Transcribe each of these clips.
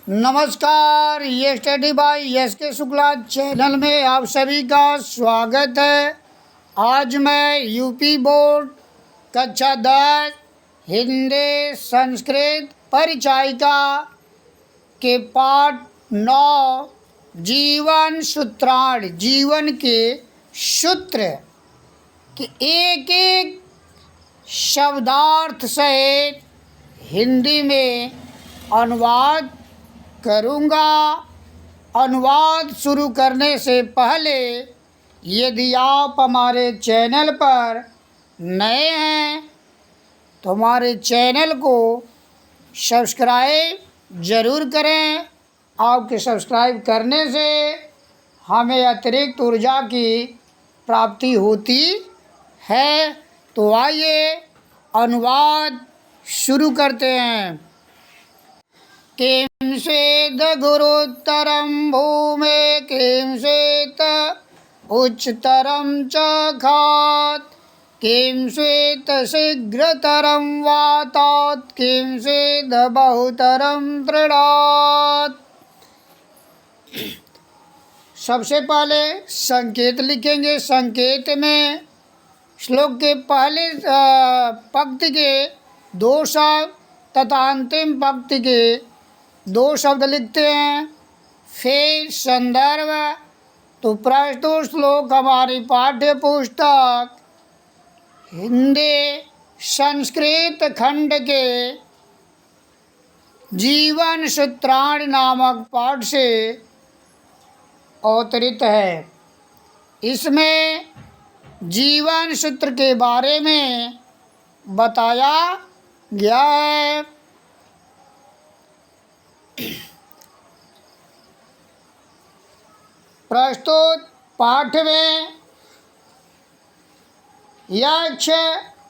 नमस्कार, ये study by S के शुक्ला चैनल में आप सभी का स्वागत है। आज मैं यूपी बोर्ड कक्षा 10 हिंदी संस्कृत परिचायिका के पाठ 9 जीवन सूत्राण, जीवन के सूत्र के एक एक शब्दार्थ सहित हिंदी में अनुवाद करूँगा। अनुवाद शुरू करने से पहले यदि आप हमारे चैनल पर नए हैं तो हमारे चैनल को सब्सक्राइब ज़रूर करें। आपके सब्सक्राइब करने से हमें अतिरिक्त ऊर्जा की प्राप्ति होती है। तो आइए अनुवाद शुरू करते हैं। किं स्वेद गुरुत्तरं भूमे किं स्वेत उच्चतरं च खात् किं स्वेत शीघ्रतरं वातात् किं स्वेद बहुतरं तृणात्। सबसे पहले संकेत लिखेंगे। संकेत में श्लोक के पहले पंक्ति के 2 शब्द तथा अंतिम पंक्ति के 2 शब्द लिखते हैं। फिर संदर्भ। तो प्रस्तुत श्लोक हमारी पाठ्य पुस्तक हिंदी संस्कृत खंड के जीवन सूत्राण नामक पाठ से अवतरित है। इसमें जीवन सूत्र के बारे में बताया गया है। प्रस्तुत पाठ में यक्ष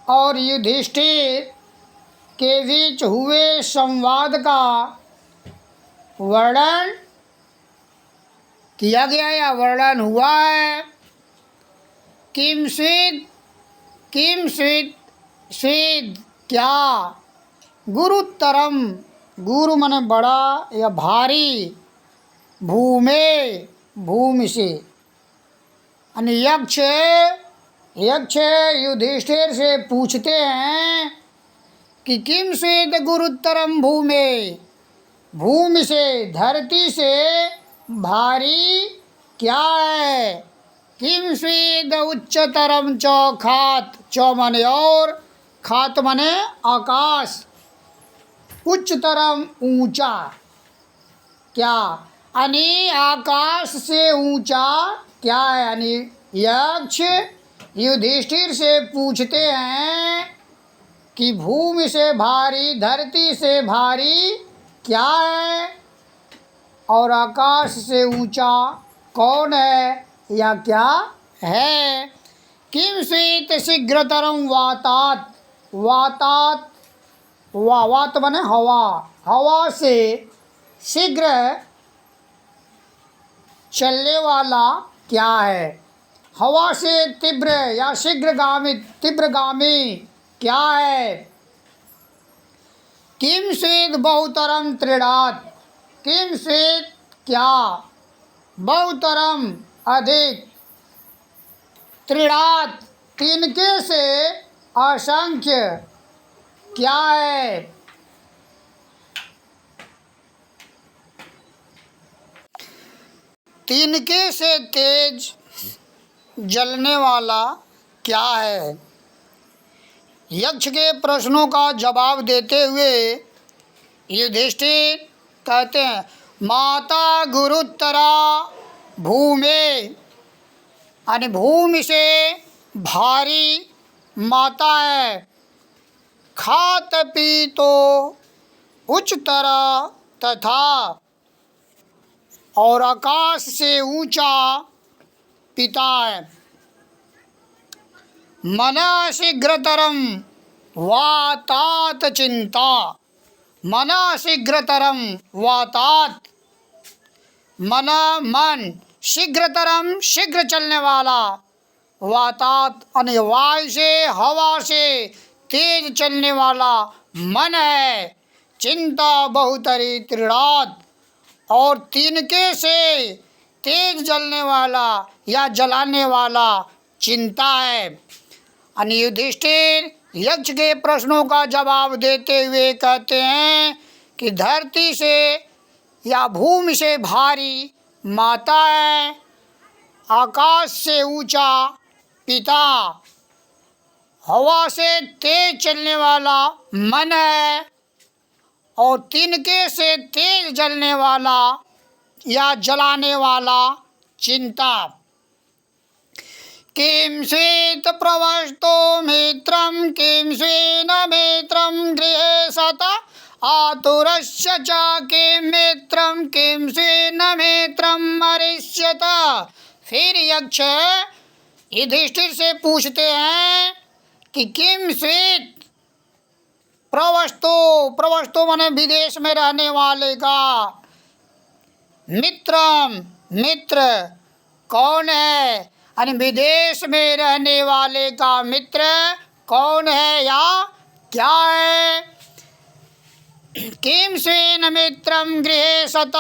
और युधिष्ठिर के बीच हुए संवाद का वर्णन किया गया या वर्णन हुआ है। किम स्वेद, किम स्वेद, स्वेद क्या, गुरुतरम, गुरु माने बड़ा या भारी, भूमे भूमि से। अनि यक्ष, यक्ष युधिष्ठिर से पूछते हैं कि किम स्वेद गुरुतरम भूमे, भूमि से धरती से भारी क्या है। किम स्वेद उच्चतरम च खात, चौ माने और, खात माने आकाश, उच्चतरम ऊंचा क्या, यानी आकाश से ऊंचा क्या है। यानी यक्ष युधिष्ठिर से पूछते हैं कि भूमि से भारी, धरती से भारी क्या है और आकाश से ऊंचा कौन है या क्या है। किम स्वेत शीघ्रतरम वातात, वातात वात बने हवा, हवा से शीघ्र चलने वाला क्या है। हवा से तीव्र या शीघ्रगामी, तीव्रगामी क्या है। किम स्वेद बहुतरम तृणात्, किम स्वेद क्या, बहुतरम अधिक, तृणात् तिनके से असंख्य क्या है। तिनके से तेज जलने वाला क्या है। यक्ष के प्रश्नों का जवाब देते हुए युधिष्ठिर कहते हैं, माता गुरुत्तरा भूमे, यानी भूमि से भारी माता है। खात पीतो उच्चतरा तथा, और आकाश से ऊंचा पिता है। मना शीघ्रतरम वातात चिंता, मना शीघ्रतरम वातात, मना मन, शीघ्रतरम शीघ्र चलने वाला, वातात यानी वायु से, हवा से तेज चलने वाला मन है। चिंता बहुतरी तृणात्, और तिनके से तेज जलने वाला या जलाने वाला चिंता है। अनि युधिष्ठिर यक्ष के प्रश्नों का जवाब देते हुए कहते हैं कि धरती से या भूमि से भारी माता है, आकाश से ऊंचा पिता, हवा से तेज चलने वाला मन है और तिनके से तेज जलने वाला या जलाने वाला चिंता। किं स्वेत् प्रवस्तो मित्रं किं स्वेन मित्रं गृहे सता आतुरस्य च किं मित्रं किं स्वेन मित्रं मरिष्यत। फिर यक्ष युधिष्ठिर से पूछते हैं कि किं स्वेत् प्रवस्तो माने विदेश में रहने वाले का, मित्रम मित्र कौन है, यानी विदेश में रहने वाले का मित्र कौन है या क्या है। किम स्वेन मित्रम गृहे सत,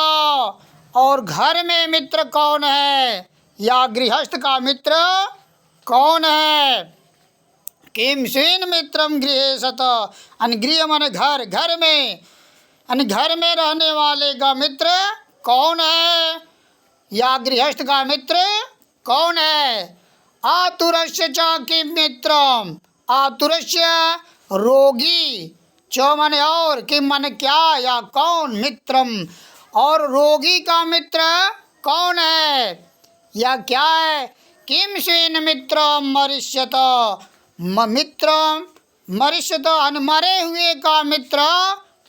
और घर में मित्र कौन है या गृहस्थ का मित्र कौन है। किम स्वेन मित्रम गृहे सत, यानी गृह माने घर, घर में यानी घर में रहने वाले का मित्र कौन है या गृहस्थ का मित्र कौन है। आतुरस्य च किम मित्रम, आतुरस्य रोगी, च माने और, किम माने क्या या कौन, मित्रम और रोगी का मित्र कौन है या क्या है। किम स्वेन मित्रम मरिष्यत, मित्रम मरिष्यत मरे हुए का मित्र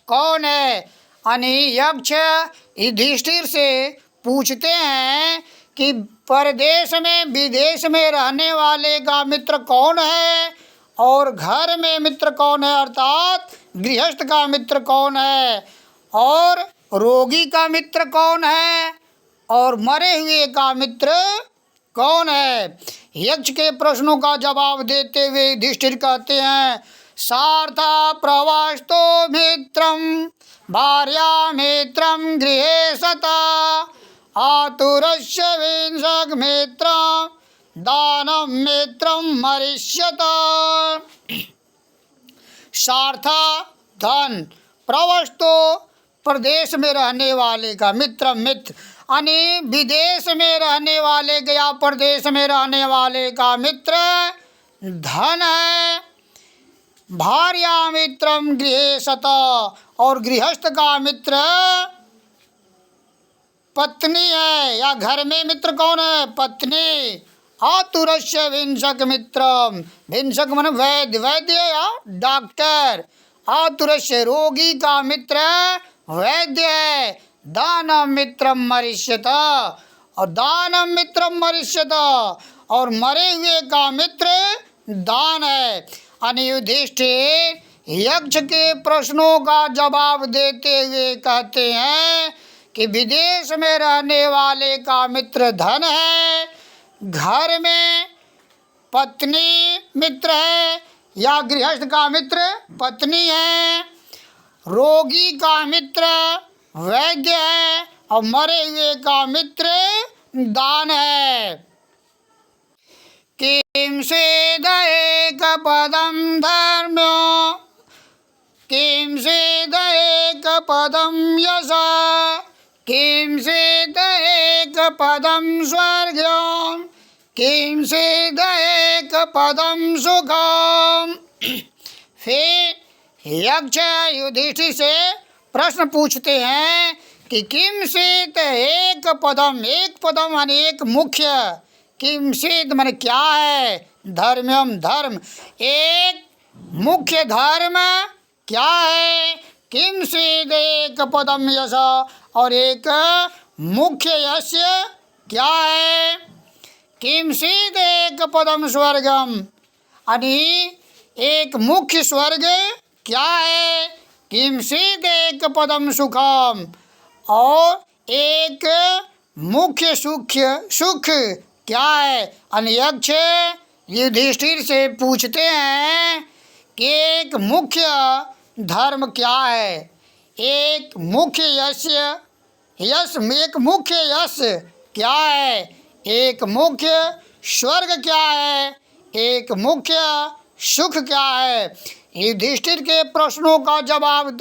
कौन है। यानी यक्ष युधिष्ठिर से पूछते हैं कि परदेश में विदेश में रहने वाले का मित्र कौन है और घर में मित्र कौन है, अर्थात गृहस्थ का मित्र कौन है, और रोगी का मित्र कौन है और मरे हुए का मित्र कौन है। यक्ष के प्रश्नों का जवाब देते हुए युधिष्ठिर कहते हैं सार्था प्रवास्तो मित्रम भार्या मित्रम गृहे सता आतुरस्य विंशक मित्रम दानम मित्रम मरिष्यत। सार्था धन, प्रवस्तो प्रदेश में रहने वाले का, मित्र मित्र यानी विदेश में रहने वाले का या प्रदेश में रहने वाले का मित्र धन है। भार्या मित्रम गृहे सत, और गृहस्थ का मित्र पत्नी है या घर में मित्र कौन है, पत्नी। आतुरस्य विंशक मित्रम, विंशक मन वैद्य, वैद्य या डॉक्टर। आतुरस्य रोगी का मित्र वैद्य है। दानम मित्रम मरिष्यत, और दानम मित्रम मरिष्यत और मरे हुए का मित्र दान है। युधिष्ठिर यक्ष के प्रश्नों का जवाब देते हुए कहते हैं कि विदेश में रहने वाले का मित्र धन है, घर में पत्नी मित्र है या गृहस्थ का मित्र पत्नी है, रोगी का मित्र वैद्य है और मरे हुए का मित्र दान है। किं स्वेद एक पदम धर्म्यो, किं स्वेद एक पदम यशा, किं स्वेद एक पदम स्वर्ग्यम, किं स्वेद एक पदम सुखम। फिर यक्ष युधिष्ठिर से प्रश्न पूछते हैं कि किम स्वेद एक पदम, एक पदम माने एक मुख्य, किम स्वेद माने क्या है, धर्म्यम धर्म, एक मुख्य धर्म क्या है, किम स्वेद एक पदम यश, और एक मुख्य यश क्या है, किम स्वेद एक पदम स्वर्गम, यानी एक मुख्य स्वर्ग क्या है, किम स्वेद एक पदम सुखम, और एक मुख्य सुख क्या है। यक्ष युधिष्ठिर से पूछते हैं कि एक मुख्य धर्म क्या है, एक मुख्य यश यश एक मुख्य यश क्या है, एक मुख्य स्वर्ग क्या है, एक मुख्य सुख क्या है। युधिष्ठिर के प्रश्नों का जवाब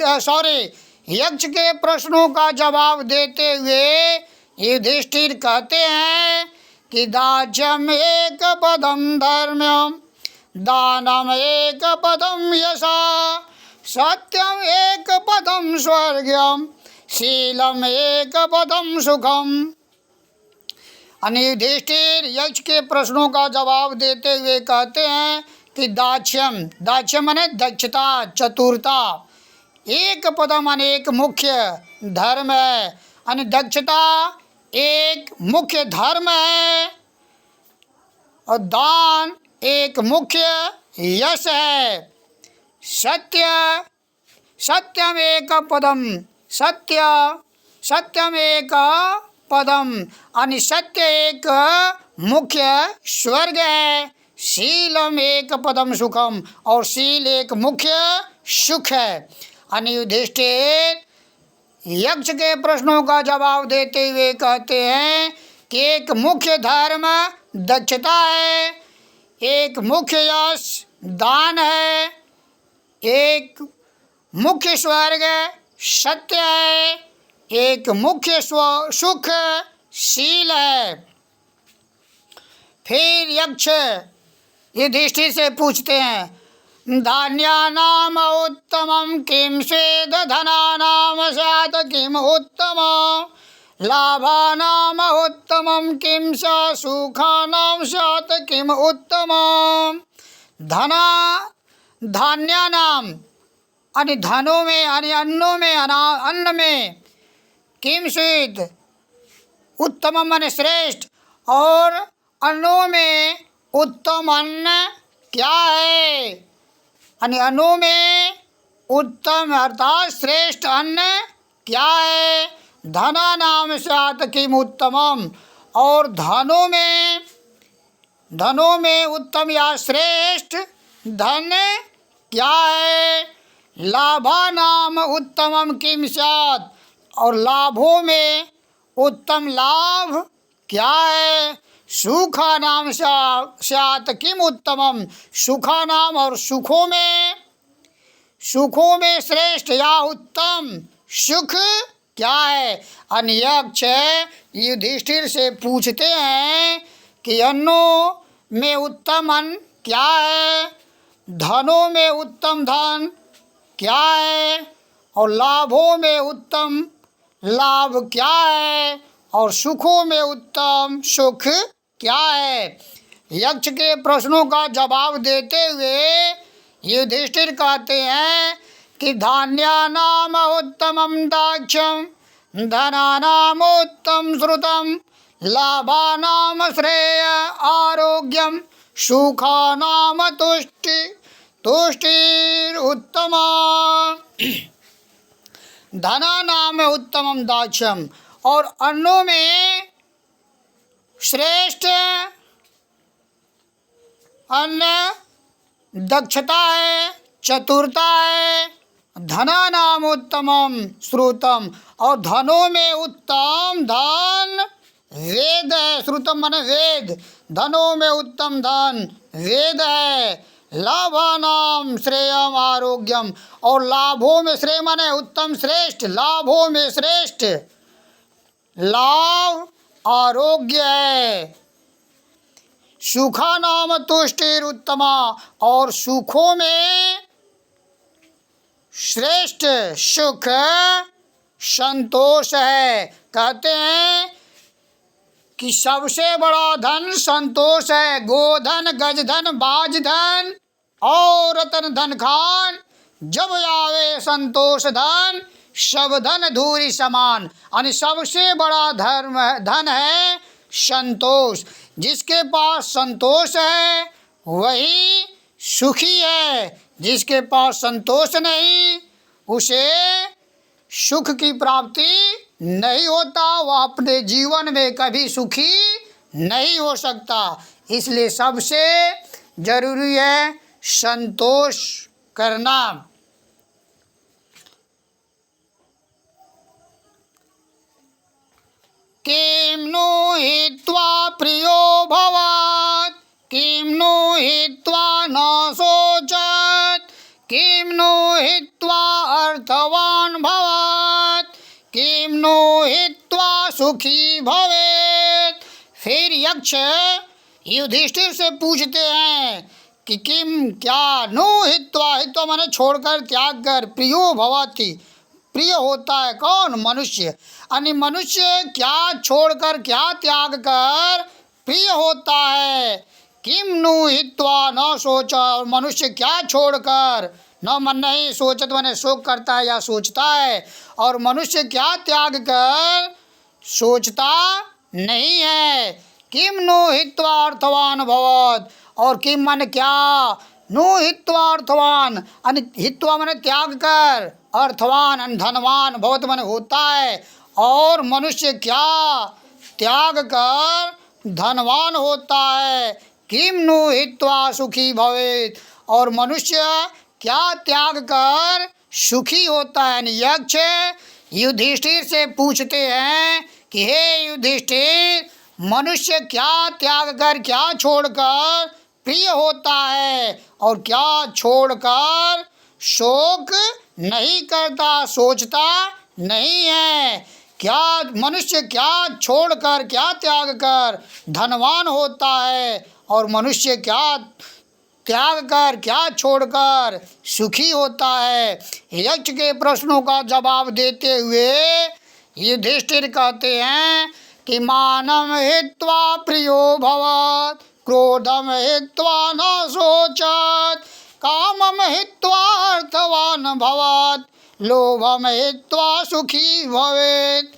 यक्ष के प्रश्नों का जवाब देते हुए युधिष्ठिर कहते हैं कि दाच्यम एक पदम धर्म्यम, दानम एक पदम यशा, सत्यम एक पदम स्वर्गम, शीलम एक पदम सुखम। युधिष्ठिर यक्ष के प्रश्नों का जवाब देते हुए कहते हैं कि दाक्ष्यम माने दक्षता, चतुरता, एक पदम अनेक मुख्य धर्म है, यानी दक्षता एक मुख्य धर्म है, और दान एक मुख्य यश है। सत्यम एक पदम, सत्यम एक पदम, यानी सत्य एक मुख्य स्वर्ग है। शीलम एक पदम सुखम, और शील एक मुख्य सुख है। युधिष्ठिर यक्ष के प्रश्नों का जवाब देते हुए कहते हैं कि एक मुख्य धर्म दक्षता है, एक मुख्य यश दान है, एक मुख्य स्वर्ग सत्य है, एक मुख्य सुख शील है। फिर यक्ष युधिष्ठिर से पूछते हैं, धान्यानाम उत्तमं किं स्वेद धनानाम स्यात् किम उत्तमं, लाभानाम उत्तमं किं स सुखानाम स्यात् किम उत्तमं। धान्यानाम यानी धनों में, यानी अन्नों में, अन्न में, किम स्वेद उत्तमम माने श्रेष्ठ, और अन्नों में उत्तम अन्न क्या है, यानी अन्नों में उत्तम अर्थात श्रेष्ठ अन्न क्या है। धना नाम स्यात् किम उत्तमम, और धनों में उत्तम या श्रेष्ठ धन क्या है। लाभा नाम उत्तमम किम स्यात्, और लाभों में उत्तम लाभ क्या है। सुखा नाम स्यात् किम उत्तमम, सुखा नाम और सुखों में श्रेष्ठ या उत्तम सुख क्या है। यक्ष युधिष्ठिर से पूछते हैं कि अन्नों में उत्तम अन्न क्या है, धनों में उत्तम धन क्या है, और लाभों में उत्तम लाभ क्या है, और सुखों में उत्तम सुख क्या है। यक्ष के प्रश्नों का जवाब देते हुए युधिष्ठिर कहते हैं कि धान्यानाम उत्तमं दाक्ष्यं, धनानाम उत्तम श्रुतम, लाभानाम श्रेय आरोग्यम, सुखानाम तुष्टिरुत्तमा। धनानाम उत्तमम दाक्ष्यम, और अन्नों में श्रेष्ठ अन्न दक्षता है, चतुरता है। धना नाम उत्तमम श्रुतम, और धनों में उत्तम धन वेद है। श्रुतम माने वेद, धनों में उत्तम धन वेद है। लाभानाम श्रेयम आरोग्यम, और लाभों में श्रेय माने उत्तम श्रेष्ठ, लाभों में श्रेष्ठ लाभ आरोग्य है। सुखा नाम तुष्टिरुत्तमा, और सुखों में श्रेष्ठ सुख संतोष है। कहते हैं कि सबसे बड़ा धन संतोष है। गोधन, गजधन, बाजधन और रतन धन खान, जब आवे संतोष धन, सब धन धूरी समान। यानी सबसे बड़ा धन है संतोष। जिसके पास संतोष है वही सुखी है, जिसके पास संतोष नहीं उसे सुख की प्राप्ति नहीं होता, वह अपने जीवन में कभी सुखी नहीं हो सकता। इसलिए सबसे जरूरी है संतोष करना। नो हित्वा अर्थवान भवत, किम नो हित्वा सुखी भवेत। फिर यक्ष युधिष्ठिर से पूछते हैं कि किम क्या, नो हित्वा, हित्वा माने छोड़कर, त्याग कर, प्रियो भवति, प्रिय होता है कौन, मनुष्य। यानी मनुष्य क्या छोड़कर, क्या त्याग कर प्रिय होता है। किम नु हित्वा, न सोचा, और मनुष्य क्या छोड़कर, न मन नहीं सोचत माने शोक करता है या सोचता है, और मनुष्य क्या त्याग कर सोचता नहीं है। किम नु हित्वा अर्थवान भवत, और किम मन क्या, नु हित्वा अर्थवान, हित्वा माने त्याग कर, अर्थवान धनवान, भवत माने होता है, और मनुष्य क्या त्याग कर धनवान होता है। किम नु हित्वा सुखी भवेत, और मनुष्य क्या त्याग कर सुखी होता है। यक्ष युधिष्ठिर से पूछते हैं कि हे युधिष्ठिर, मनुष्य क्या त्याग कर, क्या छोड़कर प्रिय होता है, और क्या छोड़कर शोक नहीं करता, सोचता नहीं है। क्या मनुष्य क्या छोड़कर, क्या त्याग कर धनवान होता है, और मनुष्य क्या त्याग कर, क्या छोड़कर सुखी होता है। यक्ष के प्रश्नों का जवाब देते हुए युधिष्ठिर कहते हैं कि मानम हित्वा प्रियो भवत, क्रोधम हित्वा न सोचत, कामम हित्वा अर्थवान भवत, लोभम हित्वा सुखी भवेत।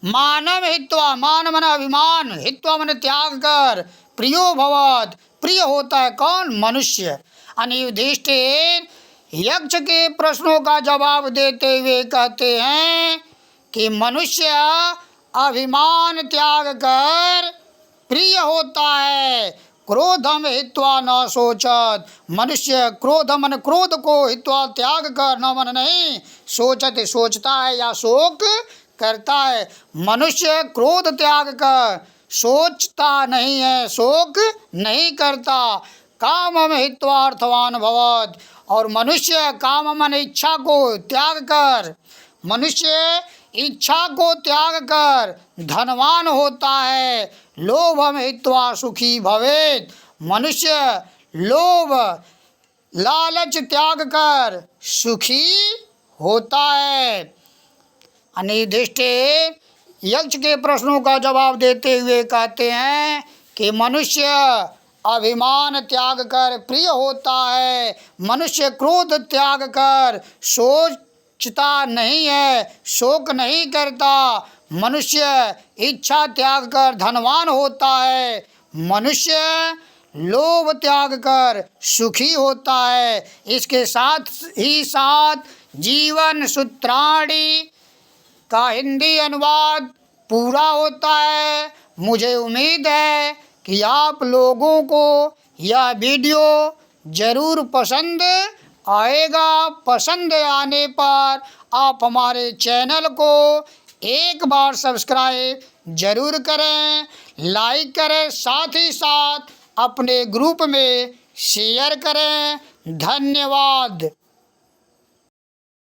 मानव हित्वा, मान मन अभिमान, हित्वा मन त्याग कर, प्रियो भवत, प्रिय होता है कौन, मनुष्य। युधिष्ठिर यक्ष के प्रश्नों का जवाब देते हुए कहते हैं कि मनुष्य अभिमान त्याग कर प्रिय होता है, क्रोधम हित्वा न सोचत, मनुष्य क्रोध मन क्रोध को हित्वा त्याग कर, न मन नहीं सोचत, सोचता है या शोक करता है। मनुष्य क्रोध त्याग कर सोचता नहीं है, शोक नहीं करता। कामम हित्वा अर्थवान भवत, और मनुष्य काम मन इच्छा को त्याग कर, मनुष्य इच्छा को त्याग कर धनवान होता है। लोभम हित्वा सुखी भवेत, मनुष्य लोभ लालच त्याग कर सुखी होता है। युधिष्ठिर यक्ष के प्रश्नों का जवाब देते हुए कहते हैं कि मनुष्य अभिमान त्याग कर प्रिय होता है, मनुष्य क्रोध त्याग कर सोचता नहीं है, शोक नहीं करता, मनुष्य इच्छा त्याग कर धनवान होता है, मनुष्य लोभ त्याग कर सुखी होता है। इसके साथ ही साथ जीवन सूत्राणी का हिंदी अनुवाद पूरा होता है। मुझे उम्मीद है कि आप लोगों को यह वीडियो ज़रूर पसंद आएगा। पसंद आने पर आप हमारे चैनल को एक बार सब्सक्राइब ज़रूर करें, लाइक करें, साथ ही साथ अपने ग्रुप में शेयर करें। धन्यवाद।